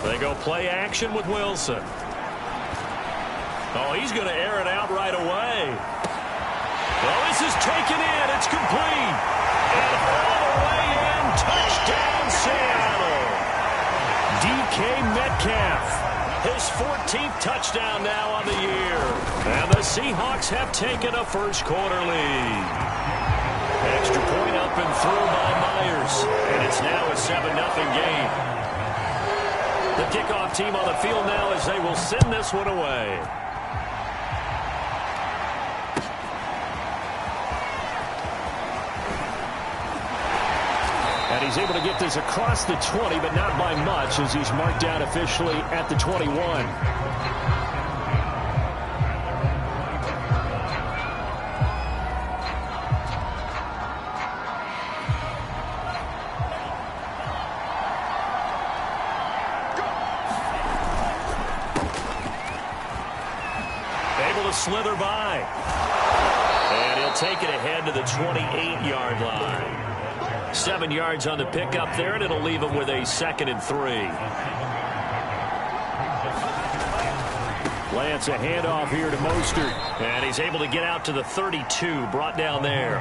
They go play action with Wilson. Oh, he's going to air it out right away. Well, this is taken in. It's complete. And all the way in. Touchdown, Seattle. DK Metcalf. His 14th touchdown now on the year. And the Seahawks have taken a first-quarter lead. Extra point up and through by Myers. And it's now a 7-0 game. The kickoff team on the field now as they will send this one away. And he's able to get this across the 20, but not by much as he's marked down officially at the 21. Able to slither by. And he'll take it ahead to the 28-yard line. 7 yards on the pickup there, and it'll leave him with a 2nd and 3. Lance a handoff here to Mostert. And he's able to get out to the 32, brought down there.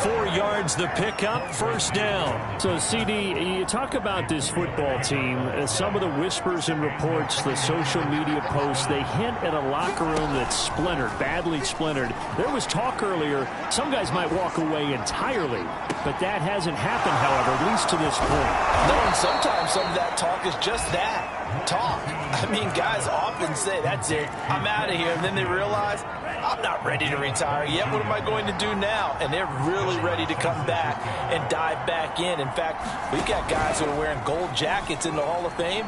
4 yards the pickup, first down. So, CD, you talk about this football team. Some of the whispers and reports, the social media posts, they hint at a locker room that's splintered, badly splintered. There was talk earlier, some guys might walk away entirely. But that hasn't happened, however, at least to this point. No, and sometimes some of that talk is just that, talk. I mean, guys often say, that's it, I'm out of here. And then they realize, I'm not ready to retire yet. What am I going to do now? And they're really ready to come back and dive back in. In fact, we've got guys who are wearing gold jackets in the Hall of Fame.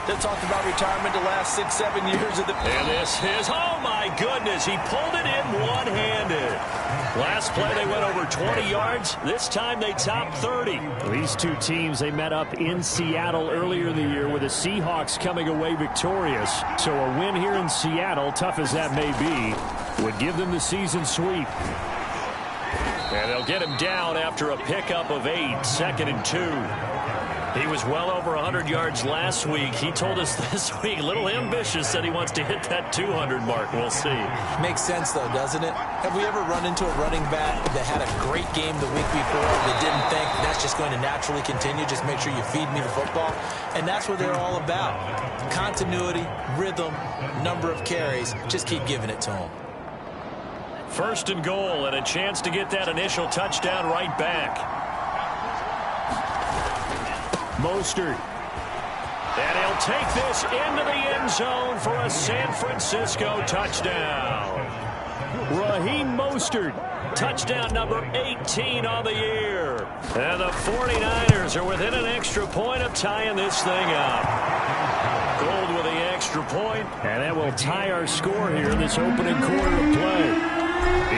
They talked about retirement the last 6-7 years of the... And this is, oh my goodness, he pulled it in one-handed. Last play they went over 20 yards. This time they topped 30. These two teams, they met up in Seattle earlier in the year with the Seahawks coming away victorious. So a win here in Seattle, tough as that may be, would give them the season sweep. And they'll get him down after a pickup of 8, 2nd and 2. He was well over 100 yards last week. He told us this week, a little ambitious, said he wants to hit that 200 mark. We'll see. Makes sense, though, doesn't it? Have we ever run into a running back that had a great game the week before that didn't think that's just going to naturally continue? Just make sure you feed me the football. And that's what they're all about. Continuity, rhythm, number of carries. Just keep giving it to him. 1st and goal, and a chance to get that initial touchdown right back. Mostert. And he'll take this into the end zone for a San Francisco touchdown. Raheem Mostert. Touchdown number 18 on the year. And the 49ers are within an extra point of tying this thing up. Gold with the extra point. And that will tie our score here in this opening quarter of play.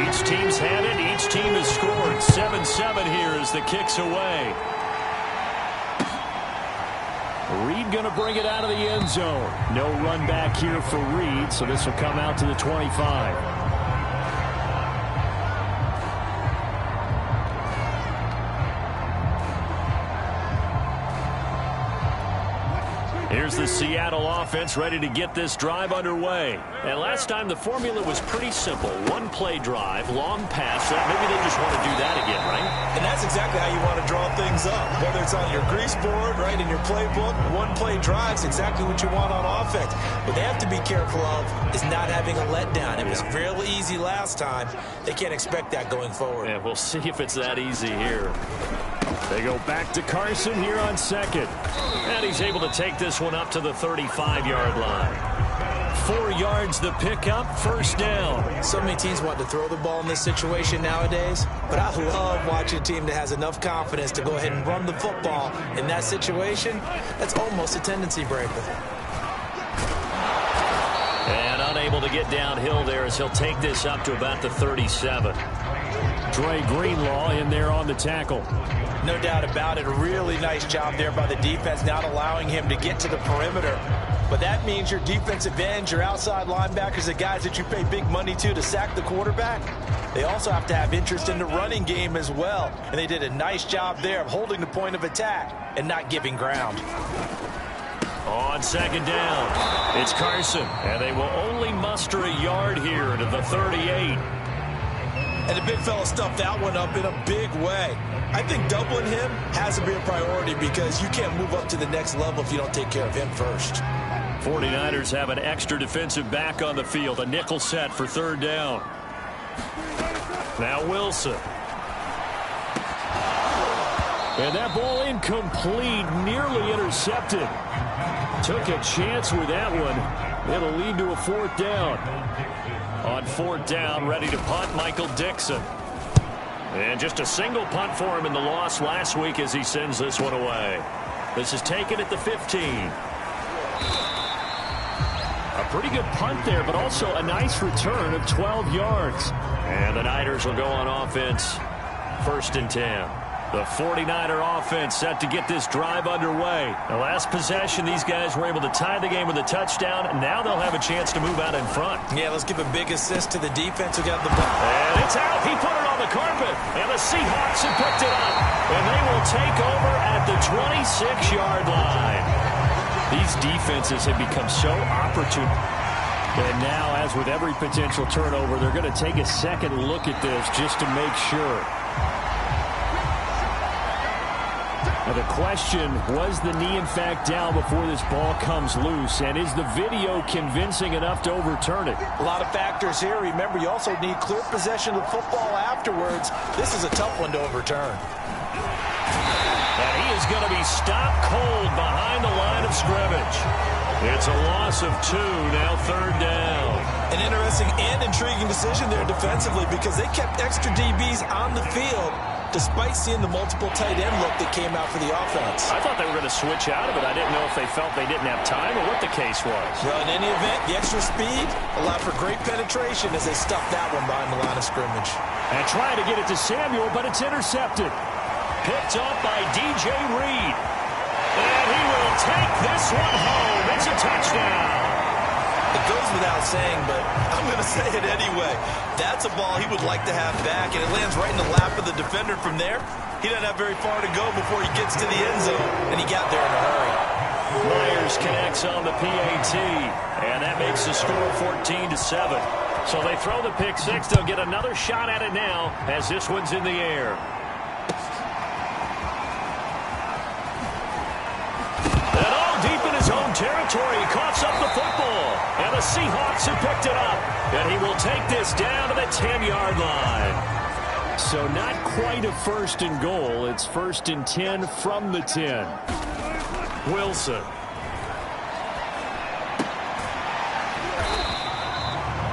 Each team's had it. Each team has scored. 7-7 here as the kick's away. Reed going to bring it out of the end zone. No run back here for Reed, so this will come out to the 25. Here's the Seattle offense ready to get this drive underway. And last time the formula was pretty simple. One-play drive, long pass. Maybe they just want to do that again, right? And that's exactly how you want to draw things up. Whether it's on your grease board, right, in your playbook, one-play drive's exactly what you want on offense. What they have to be careful of is not having a letdown. It was real easy last time. They can't expect that going forward. Yeah, we'll see if it's that easy here. They go back to Carson here on 2nd. And he's able to take this one up to the 35-yard line. 4 yards the pickup, first down. So many teams want to throw the ball in this situation nowadays, but I love watching a team that has enough confidence to go ahead and run the football in that situation. That's almost a tendency breaker. And unable to get downhill there as he'll take this up to about the 37. Dre Greenlaw in there on the tackle. No doubt about it. A really nice job there by the defense, not allowing him to get to the perimeter. But that means your defensive ends, your outside linebackers, the guys that you pay big money to sack the quarterback, they also have to have interest in the running game as well. And they did a nice job there of holding the point of attack and not giving ground. On second down, it's Carson, and they will only muster a yard here to the 38. And the big fella stuffed that one up in a big way. I think doubling him has to be a priority because you can't move up to the next level if you don't take care of him first. 49ers have an extra defensive back on the field, a nickel set for third down. Now Wilson. And that ball incomplete, nearly intercepted. Took a chance with that one. It'll lead to a fourth down. On fourth down, ready to punt, Michael Dixon. And just a single punt for him in the loss last week as he sends this one away. This is taken at the 15. A pretty good punt there, but also a nice return of 12 yards. And the Niners will go on offense, 1st and 10. The 49er offense set to get this drive underway. The last possession, these guys were able to tie the game with a touchdown, and now they'll have a chance to move out in front. Yeah, let's give a big assist to the defense who got the ball. And it's out. He put it on the carpet, and the Seahawks have picked it up. And they will take over at the 26-yard line. These defenses have become so opportune. And now, as with every potential turnover, they're going to take a second look at this just to make sure. Now the question, was the knee in fact down before this ball comes loose? And is the video convincing enough to overturn it? A lot of factors here. Remember, you also need clear possession of the football afterwards. This is a tough one to overturn. And he is going to be stopped cold behind the line of scrimmage. It's a loss of 2, now third down. An interesting and intriguing decision there defensively because they kept extra DBs on the field despite seeing the multiple tight end look that came out for the offense. I thought they were going to switch out of it. I didn't know if they felt they didn't have time or what the case was. Well, in any event, the extra speed allowed for great penetration as they stuffed that one behind the line of scrimmage. And trying to get it to Samuel, but it's intercepted. Picked up by DJ Reed. And he will take this one home. It's a touchdown. It goes without saying, but I'm going to say it anyway. That's a ball he would like to have back, and it lands right in the lap of the defender from there. He doesn't have very far to go before he gets to the end zone, and he got there in a hurry. Myers connects on the PAT, and that makes the score 14-7. So they throw the pick six. They'll get another shot at it now as this one's in the air. Territory, he coughs up the football, and the Seahawks have picked it up, and he will take this down to the 10-yard line. So not quite a 1st and goal. It's 1st and 10 from the 10. Wilson.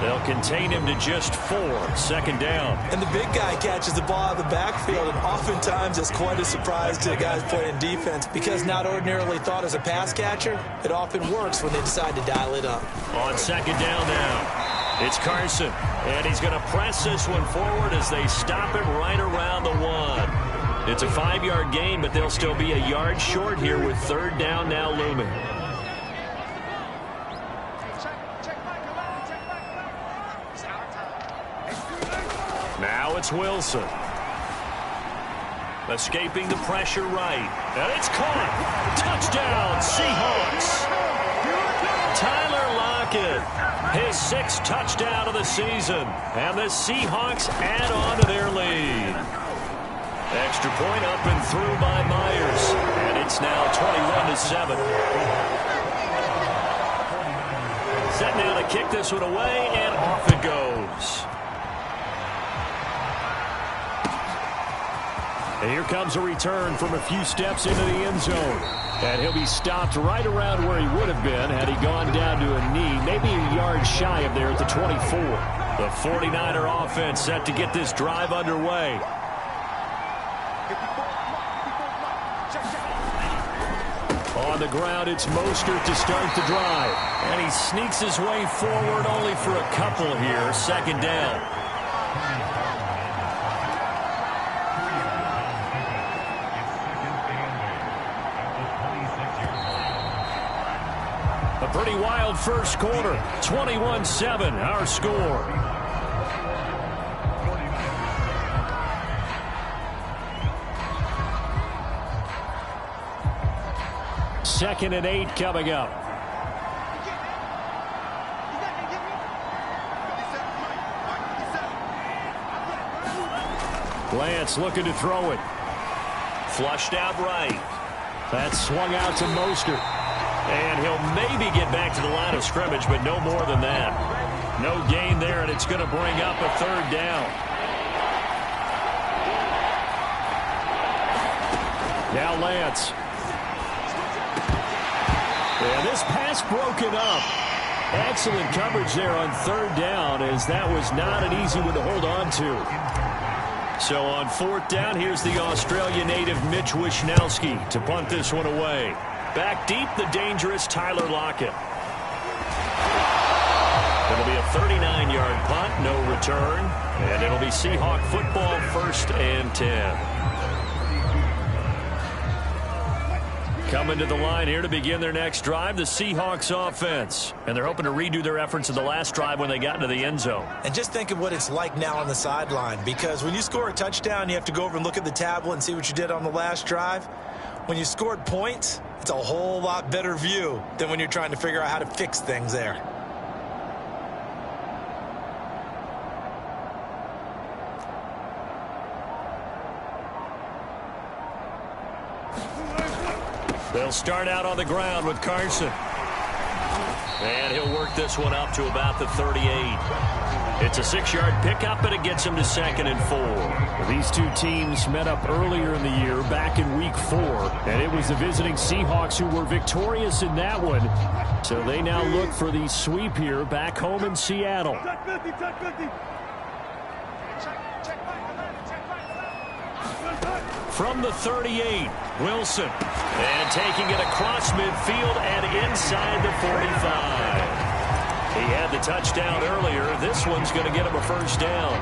They'll contain him to just 4, 2nd down. And the big guy catches the ball out of the backfield, and oftentimes it's quite a surprise to the guys playing defense because not ordinarily thought as a pass catcher, it often works when they decide to dial it up. On 2nd down now, it's Carson, and he's going to press this one forward as they stop it right around the 1. It's a 5-yard gain, but they'll still be a yard short here with 3rd down now looming. Now it's Wilson. Escaping the pressure right. And it's caught. Touchdown, Seahawks. Tyler Lockett, his 6th touchdown of the season. And the Seahawks add on to their lead. Extra point up and through by Myers. And it's now 21-7. Set now to kick this one away, and off it goes. And here comes a return from a few steps into the end zone. And he'll be stopped right around where he would have been had he gone down to a knee, maybe a yard shy of there at the 24. The 49er offense set to get this drive underway. On the ground, it's Mostert to start the drive. And he sneaks his way forward only for a couple here. 2nd down. A pretty wild first quarter. 21-7, our score. 2nd and 8 coming up. Lance looking to throw it. Flushed out right. That's swung out to Mostert. And he'll maybe get back to the line of scrimmage, but no more than that. No gain there, and it's going to bring up a 3rd down. Now Lance. And this pass broken up. Excellent coverage there on 3rd down, as that was not an easy one to hold on to. So on 4th down, here's the Australia native Mitch Wishnowsky to punt this one away. Back deep, the dangerous Tyler Lockett. It'll be a 39-yard punt, no return. And it'll be Seahawk football, 1st and 10. Coming to the line here to begin their next drive, the Seahawks offense. And they're hoping to redo their efforts in the last drive when they got into the end zone. And just think of what it's like now on the sideline, because when you score a touchdown, you have to go over and look at the tablet and see what you did on the last drive. When you scored points, it's a whole lot better view than when you're trying to figure out how to fix things there. They'll start out on the ground with Carson. And he'll work this one up to about the 38. It's a 6-yard pickup, and it gets him to 2nd and 4. These two teams met up earlier in the year, back in Week 4. And it was the visiting Seahawks who were victorious in that one. So they now look for the sweep here back home in Seattle. From the 38, Wilson. And taking it across midfield and inside the 45. He had the touchdown earlier. This one's going to get him a 1st down.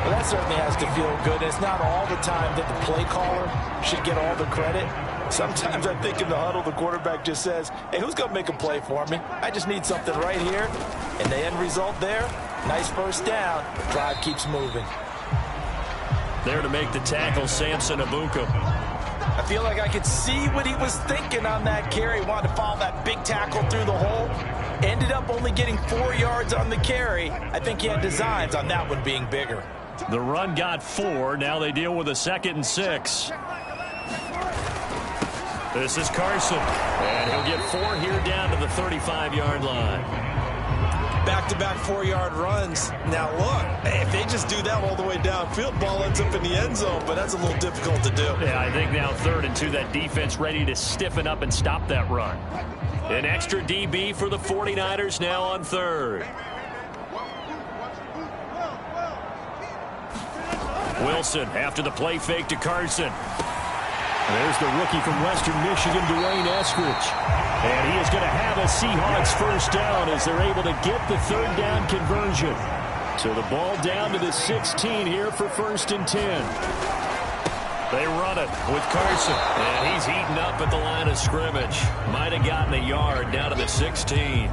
Well, that certainly has to feel good. It's not all the time that the play caller should get all the credit. Sometimes I think in the huddle, the quarterback just says, hey, who's going to make a play for me? I just need something right here. And the end result there, nice 1st down. The drive keeps moving. There to make the tackle, Samson Abuka. I feel like I could see what he was thinking on that carry. Wanted to follow that big tackle through the hole. Ended up only getting 4 yards on the carry. I think he had designs on that one being bigger. The run got 4. Now they deal with a 2nd and 6. This is Carson. And he'll get 4 here down to the 35-yard line. Back-to-back 4-yard runs. Now look, if they just do that all the way downfield, ball ends up in the end zone, but that's a little difficult to do. Yeah, I think now 3rd and 2, that defense ready to stiffen up and stop that run. An extra DB for the 49ers now on 3rd. Wilson after the play fake to Carson. There's the rookie from Western Michigan, Dwayne Eskridge. And he is going to have a Seahawks 1st down as they're able to get the 3rd down conversion. So the ball down to the 16 here for 1st and 10. They run it with Carson. And he's heating up at the line of scrimmage. Might have gotten a yard down to the 16.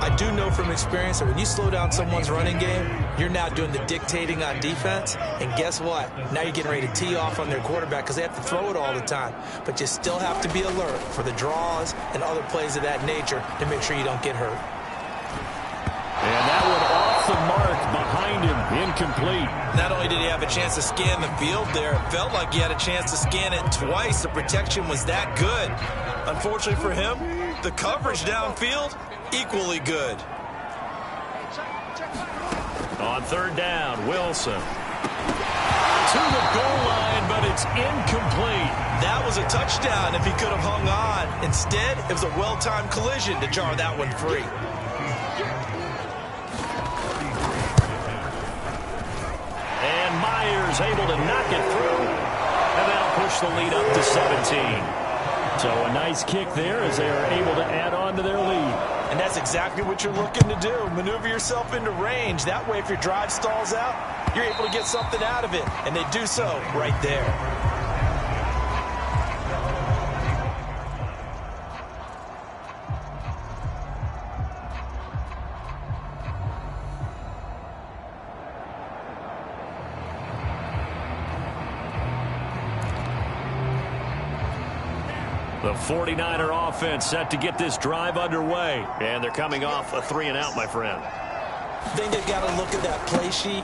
I do know from experience that when you slow down someone's running game, you're now doing the dictating on defense. And guess what? Now you're getting ready to tee off on their quarterback because they have to throw it all the time. But you still have to be alert for the draws and other plays of that nature to make sure you don't get hurt. And that one off the mark behind him, incomplete. Not only did he have a chance to scan the field there, it felt like he had a chance to scan it twice. The protection was that good. Unfortunately for him, the coverage downfield, equally good. On 3rd down, Wilson. To the goal line, but it's incomplete. That was a touchdown if he could have hung on. Instead, it was a well-timed collision to jar that one free. And Myers able to knock it through. And that'll push the lead up to 17. So a nice kick there as they are able to add on to their lead. And that's exactly what you're looking to do. Maneuver yourself into range. That way, if your drive stalls out, you're able to get something out of it. And they do so right there. The The 49er offense set to get this drive underway. And they're coming off a 3-and-out, my friend. I think they've got to look at that play sheet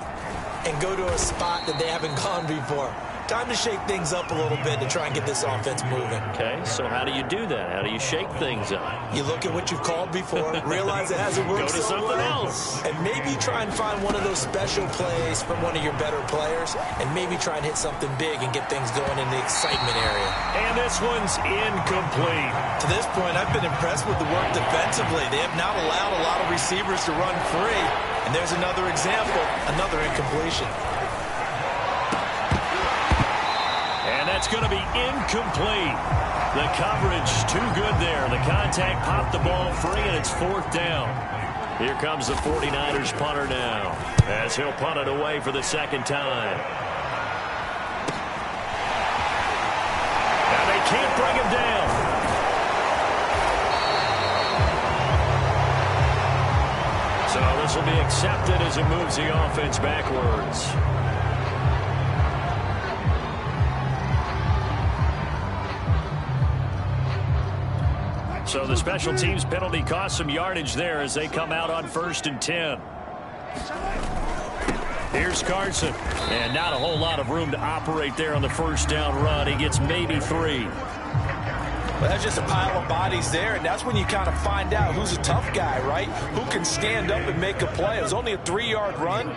and go to a spot that they haven't gone before. Time to shake things up a little bit to try and get this offense moving. Okay, so how do you do that? How do you shake things up? You look at what you've called before, realize it hasn't worked Go to something else. and maybe try and find one of those special plays from one of your better players, and maybe try and hit something big and get things going in the excitement area. And this one's incomplete. To this point, I've been impressed with the work defensively. They have not allowed a lot of receivers to run free, and there's another example, another incompletion. That's going to be incomplete. The coverage too good there. The contact popped the ball free, and it's 4th down. Here comes the 49ers punter now, as he'll punt it away for the 2nd time. And they can't bring him down. So this will be accepted as it moves the offense backwards. So the special teams penalty cost some yardage there as they come out on 1st and 10. Here's Carson. And not a whole lot of room to operate there on the 1st down run. He gets maybe 3. Well, that's just a pile of bodies there, and that's when you kind of find out who's a tough guy, right? Who can stand up and make a play. It was only a 3-yard run,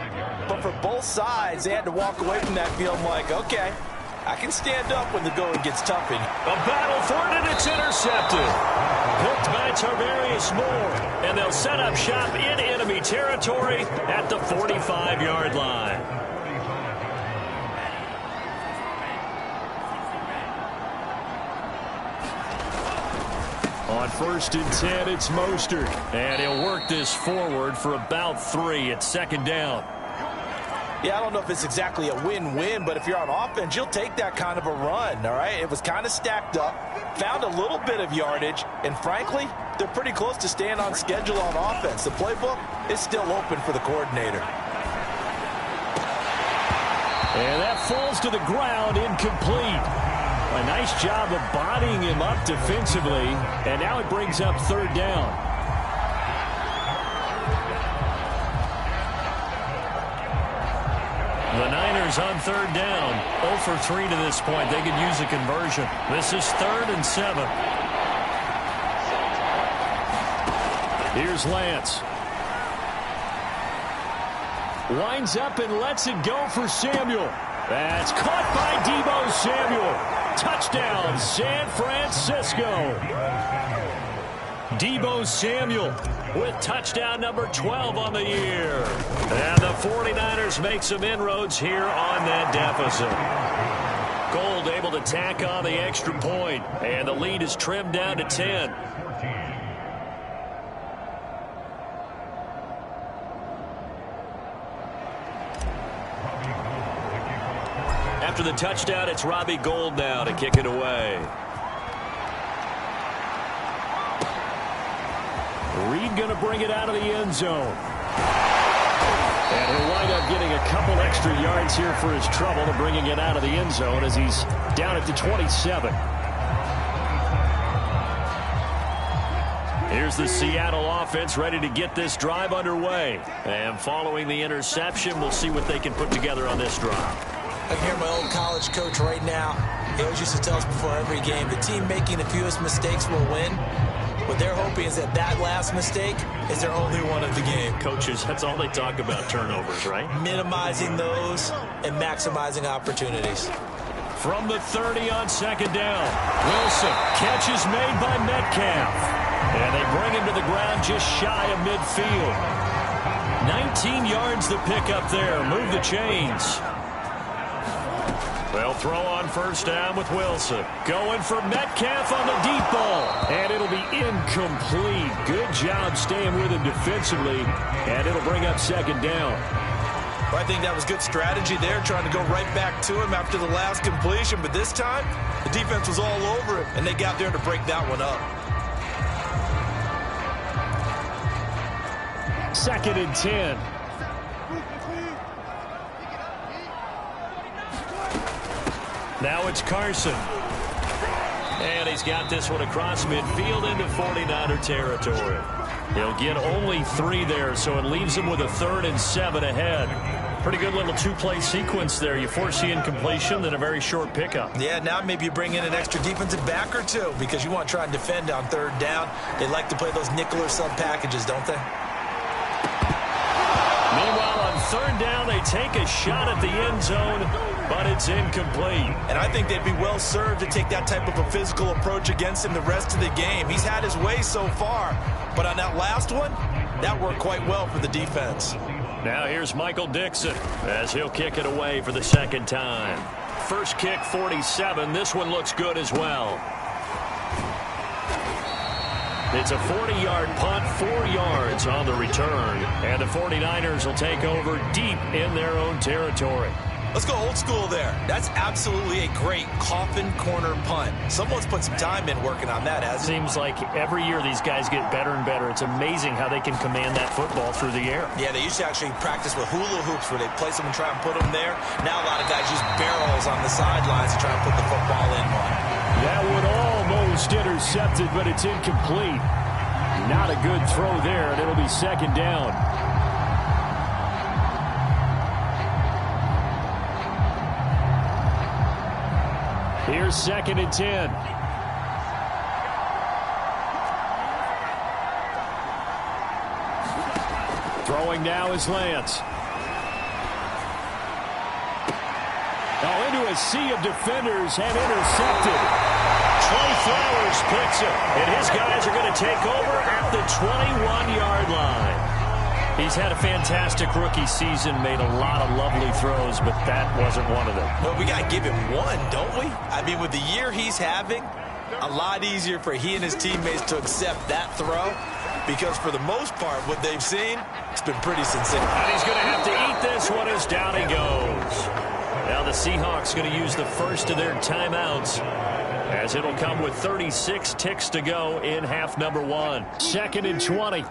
but for both sides, they had to walk away from that feeling like, okay, I can stand up when the going gets tough. A battle for it, and it's intercepted. Hooked by Tarvarius Moore, and they'll set up shop in enemy territory at the 45-yard line. On 1st and 10, it's Mostert, and he'll work this forward for about 3. It's 2nd down. Yeah, I don't know if it's exactly a win-win, but if you're on offense, you'll take that kind of a run, all right? It was kind of stacked up, found a little bit of yardage, and frankly, they're pretty close to staying on schedule on offense. The playbook is still open for the coordinator. And that falls to the ground, incomplete. A nice job of bodying him up defensively, and now it brings up 3rd down. The Niners on 3rd down, 0 for 3 to this point. They could use a conversion. This is 3rd and 7. Here's Lance. Winds up and lets it go for Samuel. That's caught by Deebo Samuel. Touchdown, San Francisco. Deebo Samuel with touchdown number 12 on the year. And the 49ers make some inroads here on that deficit. Gold able to tack on the extra point, and the lead is trimmed down to 10. After the touchdown, it's Robbie Gould now to kick it away. Reed going to bring it out of the end zone. And he'll wind up getting a couple extra yards here for his trouble to bringing it out of the end zone as he's down at the 27. Here's the Seattle offense ready to get this drive underway. And following the interception, we'll see what they can put together on this drive. I can hear my old college coach right now. He always used to tell us before every game, the team making the fewest mistakes will win. What they're hoping is that that last mistake is their only one of the game. Coaches, that's all they talk about, turnovers, right? Minimizing those and maximizing opportunities. From the 30 on 2nd down, Wilson, catch is made by Metcalf. And they bring him to the ground just shy of midfield. 19 yards to pick up there. Move the chains. They'll throw on 1st down with Wilson. Going for Metcalf on the deep ball. And it'll be incomplete. Good job staying with him defensively. And it'll bring up 2nd down. Well, I think that was good strategy there, trying to go right back to him after the last completion. But this time, the defense was all over him, and they got there to break that one up. 2nd and 10. Now it's Carson. And he's got this one across midfield into 49er territory. He'll get only 3 there, so it leaves him with a 3rd and 7 ahead. Pretty good little 2-play sequence there. You force the incompletion, then a very short pickup. Yeah, now maybe you bring in an extra defensive back or 2 because you want to try and defend on 3rd down. They like to play those nickel or sub packages, don't they? Meanwhile, on 3rd down, they take a shot at the end zone, but it's incomplete. And I think they'd be well served to take that type of a physical approach against him the rest of the game. He's had his way so far, but on that last one, that worked quite well for the defense. Now here's Michael Dixon as he'll kick it away for the 2nd time. First kick, 47. This one looks good as well. It's a 40-yard punt, 4 yards on the return. And the 49ers will take over deep in their own territory. Let's go old school there. That's absolutely a great coffin corner punt. Someone's put some time in working on that, hasn't it? Seems like every year these guys get better and better. It's amazing how they can command that football through the air. Yeah, they used to actually practice with hula hoops where they place them and try and put them there. Now a lot of guys use barrels on the sidelines to try and put the football in one. That one almost intercepted, but it's incomplete. Not a good throw there, and it'll be 2nd down. Here's 2nd and 10. Throwing now is Lance. Oh, into a sea of defenders and intercepted. Trey Flowers picks it, and his guys are going to take over at the 21-yard line. He's had a fantastic rookie season, made a lot of lovely throws, but that wasn't one of them. Well, we got to give him one, don't we? I mean, with the year he's having, a lot easier for he and his teammates to accept that throw because for the most part, what they've seen, it's been pretty sincere. And he's going to have to eat this one as down he goes. Now the Seahawks going to use the first of their timeouts as it'll come with 36 ticks to go in half number 1. 2nd and 20.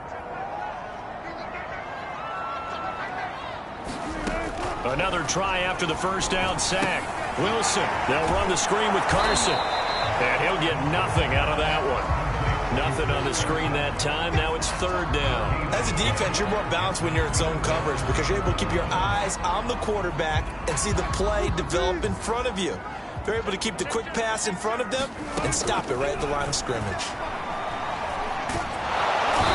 Another try after the first down sack. Wilson, they'll run the screen with Carson. And he'll get nothing out of that one. Nothing on the screen that time. Now it's 3rd down. As a defense, you're more balanced when you're in zone coverage because you're able to keep your eyes on the quarterback and see the play develop in front of you. They're able to keep the quick pass in front of them and stop it right at the line of scrimmage.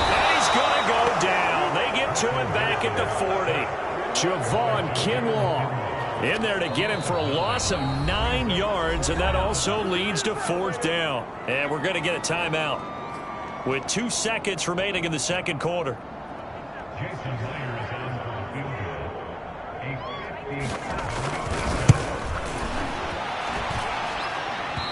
And he's going to go down. They get to him back at the 40. Javon Kinlaw in there to get him for a loss of 9 yards, and that also leads to 4th down. And we're going to get a timeout with 2 seconds remaining in the 2nd quarter.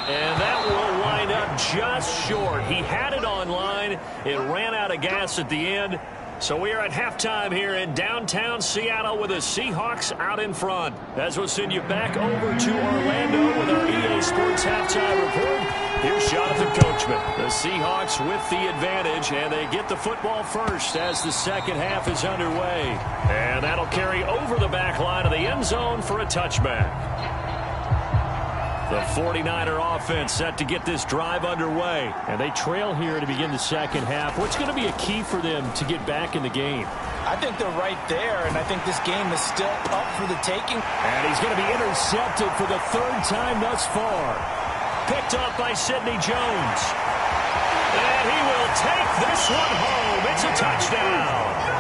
And that will line up just short. He had it on line. It ran out of gas at the end. So we are at halftime here in downtown Seattle with the Seahawks out in front. As we'll send you back over to Orlando with our EA Sports halftime report. Here's Jonathan Coachman. The Seahawks with the advantage, and they get the football first as the 2nd half is underway. And that'll carry over the back line of the end zone for a touchback. The 49er offense set to get this drive underway. And they trail here to begin the 2nd half. What's going to be a key for them to get back in the game? I think they're right there, and I think this game is still up for the taking. And he's going to be intercepted for the 3rd time thus far. Picked up by Sidney Jones. And he will take this one home. It's a touchdown.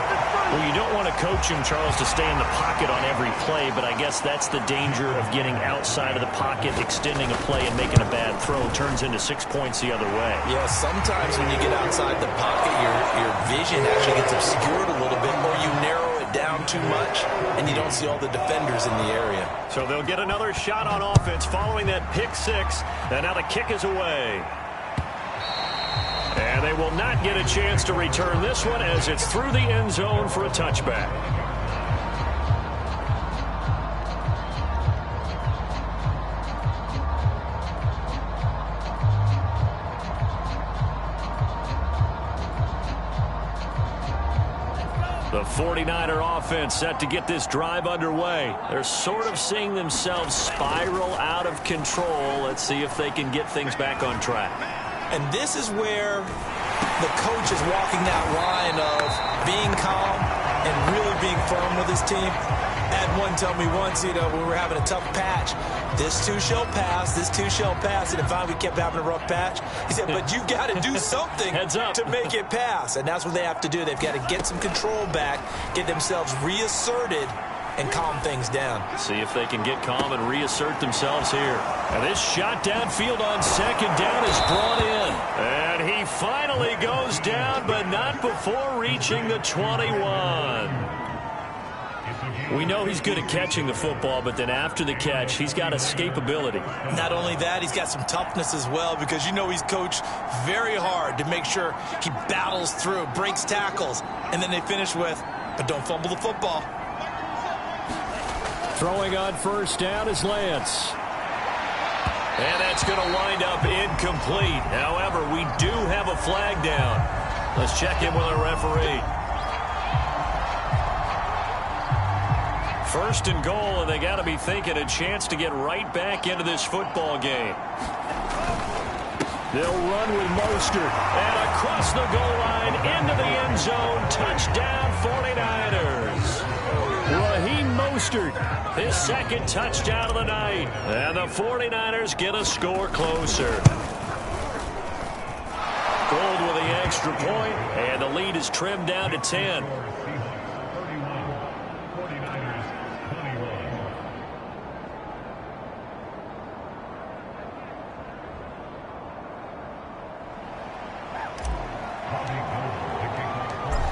Well, you don't want to coach him, Charles, to stay in the pocket on every play, but I guess that's the danger of getting outside of the pocket, extending a play, and making a bad throw turns into 6 points the other way. Yeah, sometimes when you get outside the pocket, your vision actually gets obscured a little bit, or you narrow it down too much, and you don't see all the defenders in the area. So they'll get another shot on offense following that pick 6, and now the kick is away. And they will not get a chance to return this one as it's through the end zone for a touchback. The 49er offense set to get this drive underway. They're sort of seeing themselves spiral out of control. Let's see if they can get things back on track. And this is where the coach is walking that line of being calm and really being firm with his team. I had one tell me once, when we were having a tough patch, this too shall pass, this too shall pass. And finally we kept having a rough patch. He said, but you got to do something to make it pass. And that's what they have to do. They've got to get some control back, get themselves reasserted, and calm things down. See if they can get calm and reassert themselves here. And this shot downfield on second down is brought in. And he finally goes down, but not before reaching the 21. We know he's good at catching the football, but then after the catch, he's got escapability. Not only that, he's got some toughness as well, because he's coached very hard to make sure he battles through, breaks tackles, and then they finish with, but don't fumble the football. Throwing on first down is Lance. And that's going to wind up incomplete. However, we do have a flag down. Let's check in with our referee. First and goal, and they got to be thinking a chance to get right back into this football game. They'll run with Mostert. And across the goal line, into the end zone. Touchdown, 49ers. Raheem Mostert, his second touchdown of the night. And the 49ers get a score closer. Gold with the extra point, and the lead is trimmed down to 10.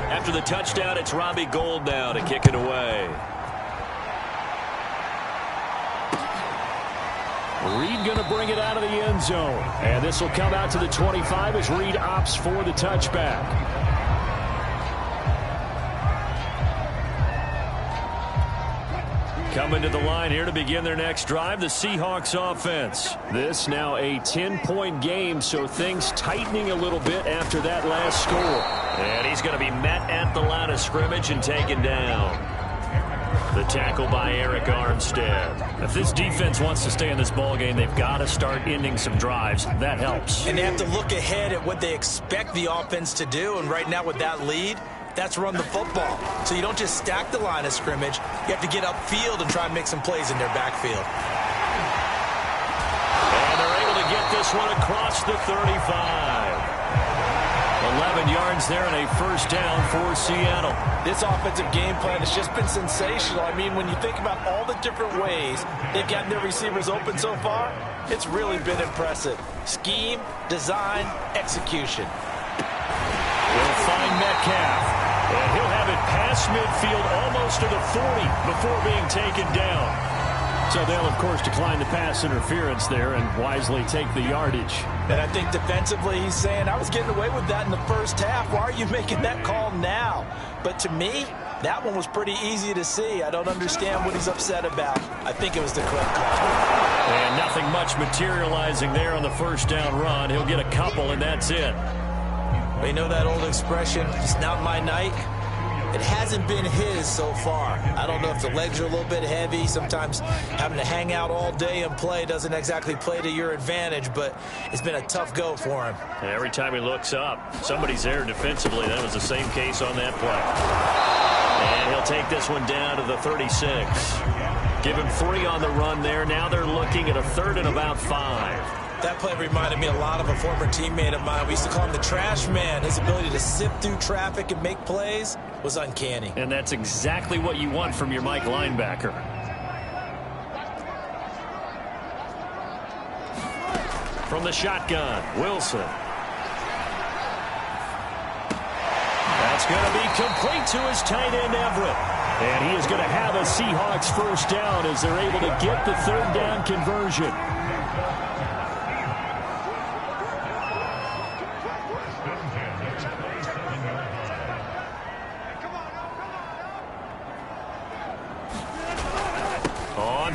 After the touchdown, it's Robbie Gould now to kick it away. Reed going to bring it out of the end zone. And this will come out to the 25 as Reed opts for the touchback. Coming to the line here to begin their next drive, the Seahawks offense. This now a 10-point game, so things tightening a little bit after that last score. And he's going to be met at the line of scrimmage and taken down. The tackle by Eric Armstead. If this defense wants to stay in this ballgame, they've got to start ending some drives. That helps. And they have to look ahead at what they expect the offense to do. And right now with that lead, that's run the football. So you don't just stack the line of scrimmage. You have to get upfield and try and make some plays in their backfield. And they're able to get this one across the 35. 11 yards there and a first down for Seattle. This offensive game plan has just been sensational. I mean, when you think about all the different ways they've gotten their receivers open so far, it's really been impressive. Scheme, design, execution. We'll find Metcalf. And he'll have it past midfield almost to the 40 before being taken down. So they'll, of course, decline the pass interference there and wisely take the yardage. And I think defensively he's saying, I was getting away with that in the first half. Why are you making that call now? But to me, that one was pretty easy to see. I don't understand what he's upset about. I think it was the correct call. And nothing much materializing there on the first down run. He'll get a couple, and that's it. You know that old expression, it's not my night? It hasn't been his so far. I don't know if the legs are a little bit heavy. Sometimes having to hang out all day and play doesn't exactly play to your advantage, but it's been a tough go for him. And every time he looks up, somebody's there defensively. That was the same case on that play. And he'll take this one down to the 36. Give him 3 on the run there. Now they're looking at a third and about 5. That play reminded me a lot of a former teammate of mine. We used to call him the trash man. His ability to sift through traffic and make plays was uncanny. And that's exactly what you want from your Mike linebacker. From the shotgun, Wilson. That's going to be complete to his tight end, Everett. And he is going to have a Seahawks first down as they're able to get the third down conversion.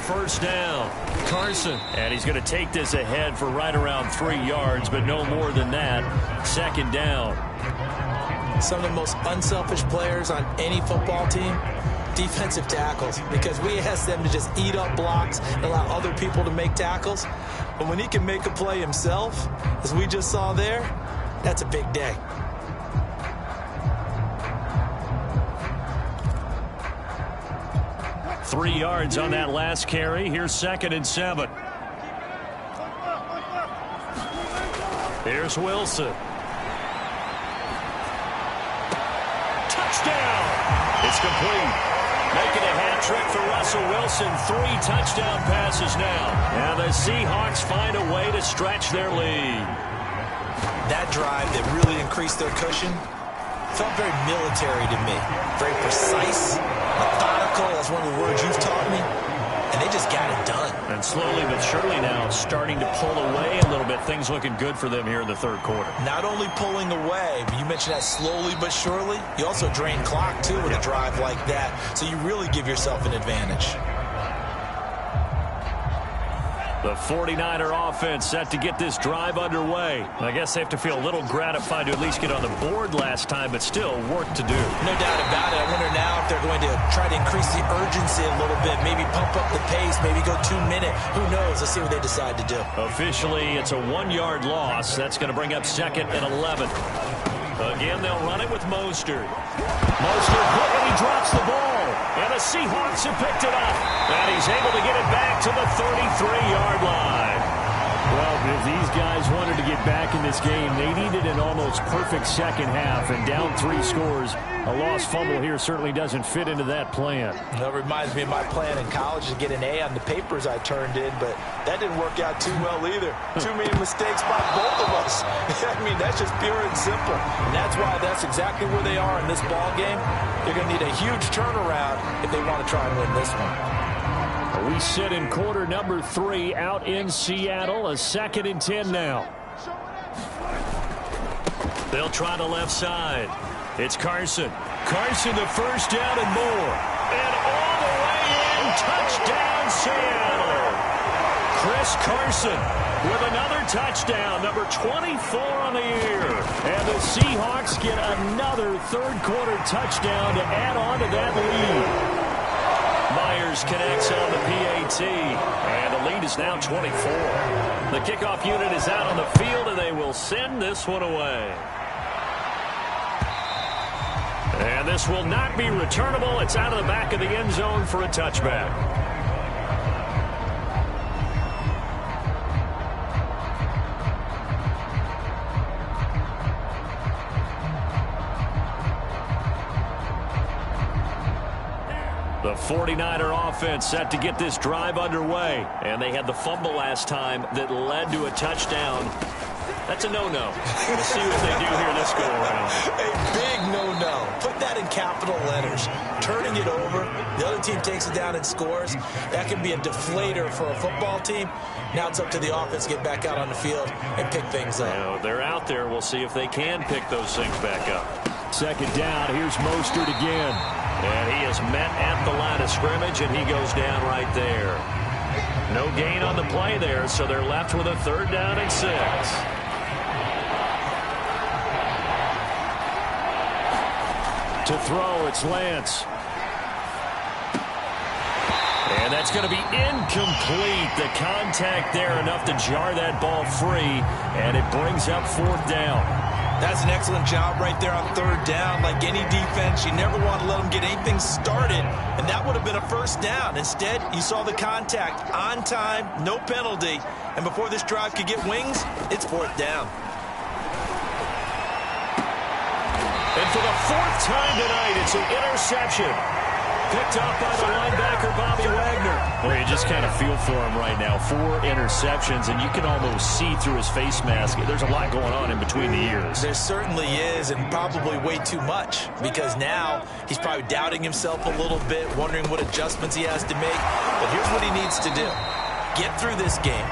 First down, Carson. And he's going to take this ahead for right around 3 yards, but no more than that. Second down. Some of the most unselfish players on any football team, defensive tackles, because we ask them to just eat up blocks and allow other people to make tackles. But when he can make a play himself, as we just saw there, that's a big day. Three yards on that last carry. Here's 2nd and 7. Here's Wilson. Touchdown! It's complete. Making a hat trick for Russell Wilson. 3 touchdown passes now. And the Seahawks find a way to stretch their lead. That drive that really increased their cushion felt very military to me. Very precise, methodical. That's one of the words you've taught me. And they just got it done. And slowly but surely now starting to pull away a little bit. Things looking good for them here in the third quarter. Not only pulling away, but you mentioned that slowly but surely. You also drain clock, too, with a drive like that. So you really give yourself an advantage. The 49er offense set to get this drive underway. I guess they have to feel a little gratified to at least get on the board last time, but still work to do. No doubt about it. I wonder now if they're going to try to increase the urgency a little bit, maybe pump up the pace, maybe go 2-minute. Who knows? Let's see what they decide to do. Officially, it's a 1-yard loss. That's going to bring up 2nd and 11. Again, they'll run it with Mostert. Mostert quick, and he drops the ball. And the Seahawks have picked it up. And he's able to get it back to the 33-yard line. Well, if these guys wanted to get back in this game, they needed an almost perfect second half. And down 3 scores, a lost fumble here certainly doesn't fit into that plan. That reminds me of my plan in college to get an A on the papers I turned in, but that didn't work out too well either. Too many mistakes by both of us. I mean, that's just pure and simple. And that's why that's exactly where they are in this ball game. They're going to need a huge turnaround if they want to try and win this one. We sit in quarter number 3 out in Seattle. A 2nd and 10 now. They'll try the left side. It's Carson. Carson, the first down and more. And all the way in. Touchdown, Seattle. Chris Carson with another touchdown. Number 24 on the year. And the Seahawks get another third-quarter touchdown to add on to that lead. Myers connects on the PAT, and the lead is now 24. The kickoff unit is out on the field, and they will send this one away. And this will not be returnable. It's out of the back of the end zone for a touchback. The 49er offense set to get this drive underway. And they had the fumble last time that led to a touchdown. That's a no-no. We'll see what they do here this go-around. A big no-no. Put that in capital letters. Turning it over, the other team takes it down and scores. That can be a deflator for a football team. Now it's up to the offense to get back out on the field and pick things up. You know, they're out there. We'll see if they can pick those things back up. 2nd down. Here's Mostert again. And he is met at the line of scrimmage, and he goes down right there. No gain on the play there, so they're left with a 3rd down and 6. To throw, it's Lance. And that's going to be incomplete. The contact there enough to jar that ball free, and it brings up 4th down. That's an excellent job right there on 3rd down. Like any defense, you never want to let them get anything started, and that would have been a 1st down. Instead, you saw the contact on time, no penalty, and before this drive could get wings, it's 4th down. And for the 4th time tonight, it's an interception. Picked up by the linebacker, Bobby Wagner. Well, you just kind of feel for him right now. 4 interceptions, and you can almost see through his face mask. There's a lot going on in between the ears. There certainly is, and probably way too much, because now he's probably doubting himself a little bit, wondering what adjustments he has to make. But here's what he needs to do. Get through this game.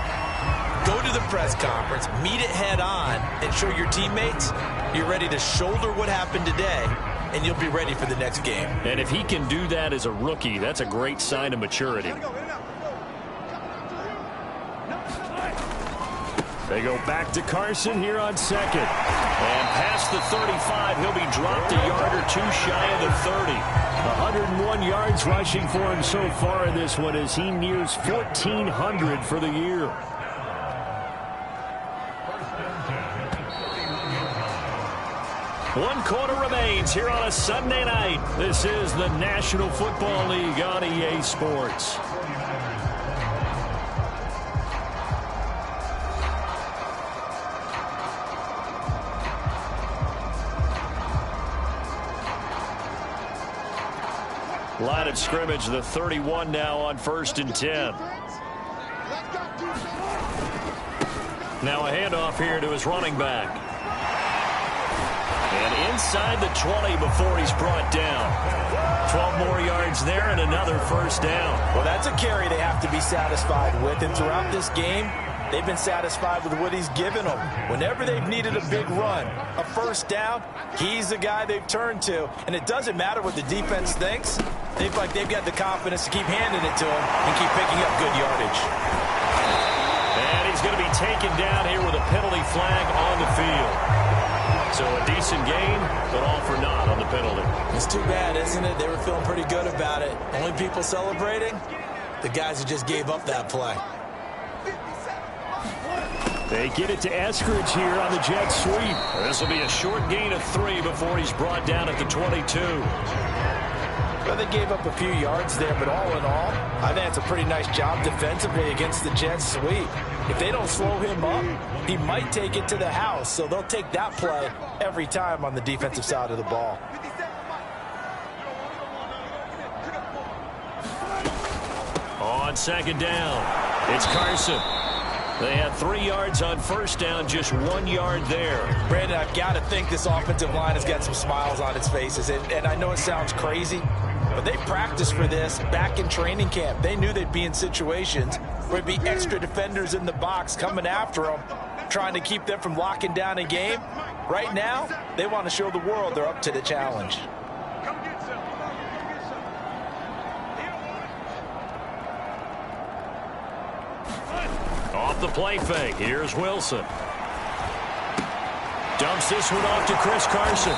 Go to the press conference, meet it head on, and show your teammates you're ready to shoulder what happened today, and you'll be ready for the next game. And if he can do that as a rookie, that's a great sign of maturity. They go back to Carson here on second. And past the 35, he'll be dropped a yard or two shy of the 30. 101 yards rushing for him so far in this one as he nears 1,400 for the year. One quarter remains here on a Sunday night. This is the National Football League on EA Sports. Line of scrimmage, the 31 now on 1st and 10. Now a handoff here to his running back. And inside the 20 before he's brought down. 12 more yards there and another first down. Well, that's a carry they have to be satisfied with. And throughout this game, they've been satisfied with what he's given them. Whenever they've needed a big run, a first down, he's the guy they've turned to. And it doesn't matter what the defense thinks. They've got the confidence to keep handing it to him and keep picking up good yardage. And he's going to be taken down here with a penalty flag on the field. So a decent gain, but all for naught on the penalty. It's too bad, isn't it? They were feeling pretty good about it. Only people celebrating, the guys who just gave up that play. They get it to Eskridge here on the jet sweep. This will be a short gain of 3 before he's brought down at the 22. Well, they gave up a few yards there, but all in all, I think it's a pretty nice job defensively against the jet sweep. If they don't slow him up, he might take it to the house, so they'll take that play every time on the defensive side of the ball. On second down, it's Carson. They had 3 yards on first down, just 1 yard there. Brandon, I've got to think this offensive line has got some smiles on its faces, and I know it sounds crazy, but they practiced for this back in training camp. They knew they'd be in situations where there'd be extra defenders in the box coming after them, trying to keep them from locking down a game. Right now, they want to show the world they're up to the challenge. Off the play fake, here's Wilson. Dumps this one off to Chris Carson.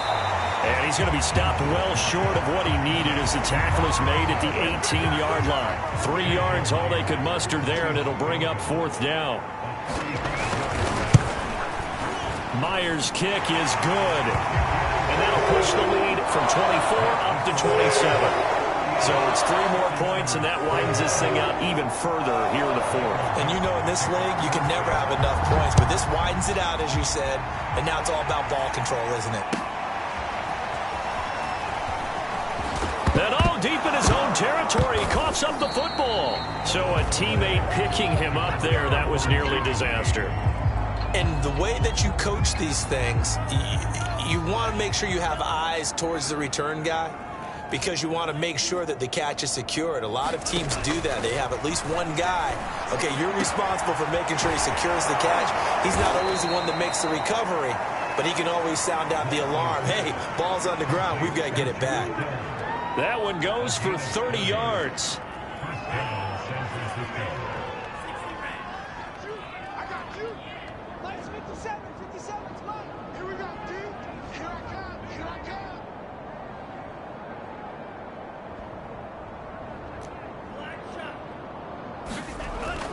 And he's going to be stopped well short of what he needed as the tackle is made at the 18-yard line. 3 yards, all they could muster there, and it'll bring up 4th down. Myers' kick is good. And that'll push the lead from 24 up to 27. So it's 3 more points, and that widens this thing out even further here in the 4th. And you know in this league, you can never have enough points, but this widens it out, as you said, and now it's all about ball control, isn't it? And deep in his own territory, he coughs up the football. So a teammate picking him up there, that was nearly disaster. And the way that you coach these things, you want to make sure you have eyes towards the return guy, because you want to make sure that the catch is secured. A lot of teams do that. They have at least one guy. Okay, you're responsible for making sure he secures the catch. He's not always the one that makes the recovery, but he can always sound out the alarm. Hey, ball's on the ground. We've got to get it back. That one goes for 30 yards.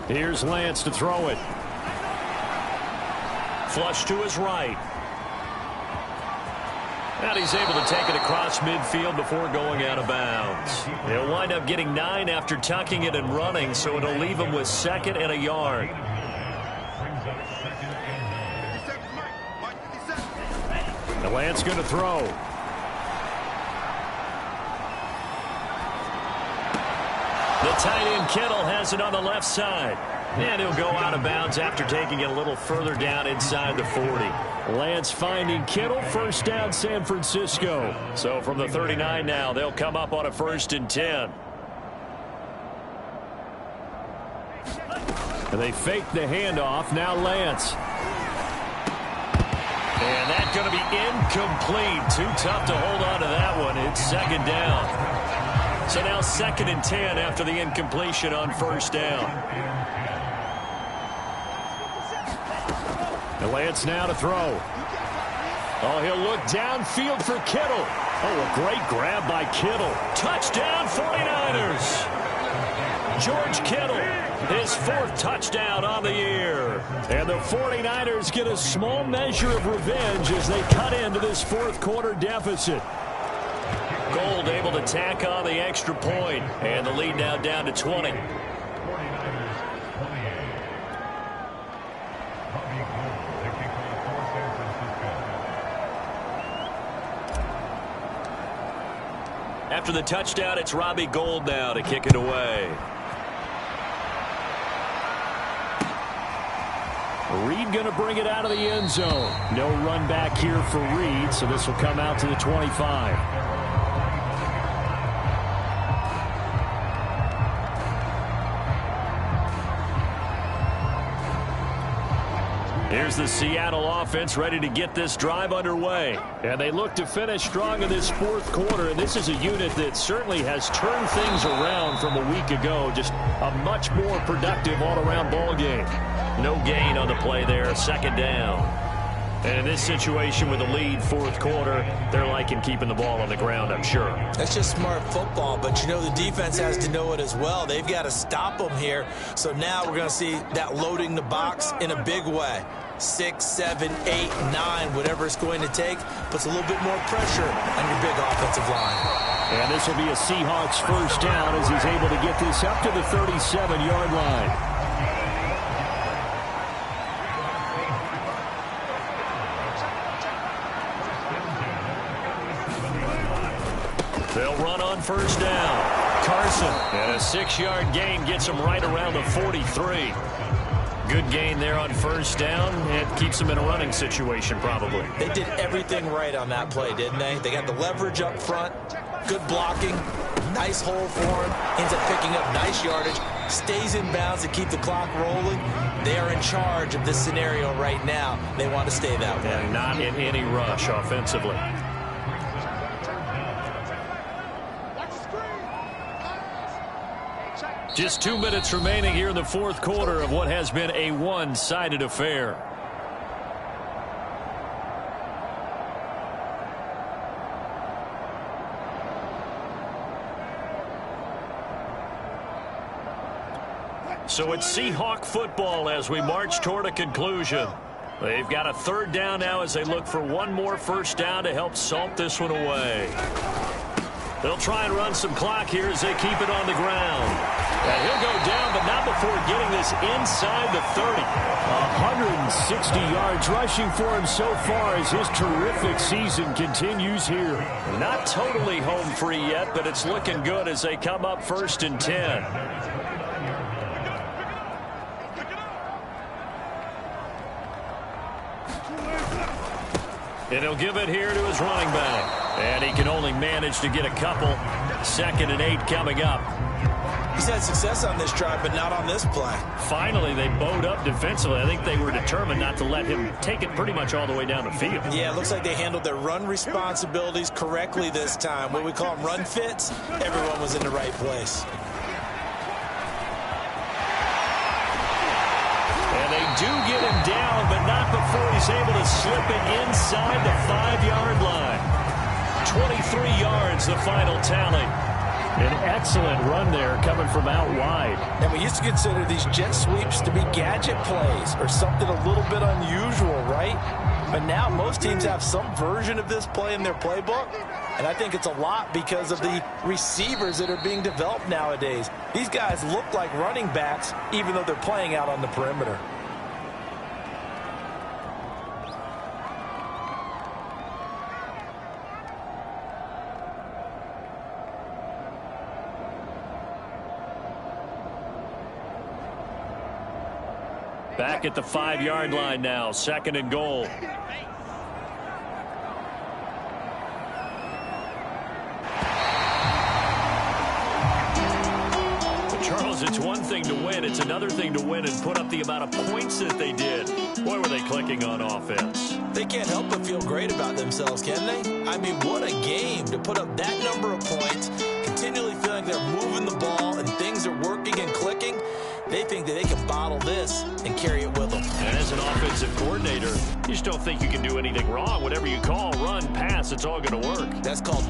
Here's Lance to throw it. Flush to his right. And he's able to take it across midfield before going out of bounds. He'll wind up getting 9 after tucking it and running, so it'll leave him with 2nd and a yard. And Lance going to throw. The tight end Kittle has it on the left side. And he'll go out of bounds after taking it a little further down inside the 40. Lance finding Kittle, first down San Francisco. So from the 39 now, they'll come up on a 1st and 10. And they fake the handoff. Now Lance. And that's going to be incomplete. Too tough to hold on to that one. It's 2nd down. So now 2nd and 10 after the incompletion on 1st down. Lance now to throw. Oh, he'll look downfield for Kittle. Oh, a great grab by Kittle. Touchdown 49ers. George Kittle, his 4th touchdown on the year. And the 49ers get a small measure of revenge as they cut into this 4th quarter deficit. Gold able to tack on the extra point, and the lead now down to 20. After the touchdown, it's Robbie Gould now to kick it away. Reed going to bring it out of the end zone. No run back here for Reed, so this will come out to the 25. Here's the Seattle offense ready to get this drive underway. And they look to finish strong in this 4th quarter. And this is a unit that certainly has turned things around from a week ago. Just a much more productive all-around ball game. No gain on the play there, 2nd down. And in this situation with a lead 4th quarter, they're liking keeping the ball on the ground, I'm sure. That's just smart football, but you know the defense has to know it as well. They've got to stop them here. So now we're going to see that loading the box in a big way. 6, 7, 8, 9, whatever it's going to take, puts a little bit more pressure on your big offensive line. And this will be a Seahawks 1st down as he's able to get this up to the 37-yard line. They'll run on 1st down. Carson, and a 6-yard gain gets him right around the 43. Good gain there on 1st down. It keeps them in a running situation probably. They did everything right on that play, didn't they? They got the leverage up front, good blocking, nice hole for him, ends up picking up nice yardage, stays in bounds to keep the clock rolling. They are in charge of this scenario right now. They want to stay that way. And not in any rush offensively. Just 2 minutes remaining here in the 4th quarter of what has been a one-sided affair. So it's Seahawk football as we march toward a conclusion. They've got a 3rd down now as they look for one more 1st down to help salt this one away. They'll try and run some clock here as they keep it on the ground. And he'll go down, but not before getting this inside the 30. 160 yards rushing for him so far as his terrific season continues here. Not totally home free yet, but it's looking good as they come up 1st and 10. And he'll give it here to his running back. And he can only manage to get a couple. 2nd and 8 coming up. He's had success on this drive, but not on this play. Finally, they bowed up defensively. I think they were determined not to let him take it pretty much all the way down the field. Yeah, it looks like they handled their run responsibilities correctly this time. What we call them run fits, everyone was in the right place. And they do get him down, but not before he's able to slip it inside the 5-yard line. 23 yards, the final tally. An excellent run there coming from out wide. And we used to consider these jet sweeps to be gadget plays or something a little bit unusual, right? But now most teams have some version of this play in their playbook. And I think it's a lot because of the receivers that are being developed nowadays. These guys look like running backs even though they're playing out on the perimeter. Back at the 5-yard line now, 2nd and goal. Charles, it's one thing to win. It's another thing to win and put up the amount of points that they did. Boy, were they clicking on offense. They can't help but feel great about themselves, can they? I mean, what a game to put up that number of points, continually feeling they're moving the ball and things are working and clicking. They think that they can bottle this and carry it with them. And as an offensive coordinator, just don't think you can do anything wrong. Whatever you call, run, pass, it's all going to work. That's called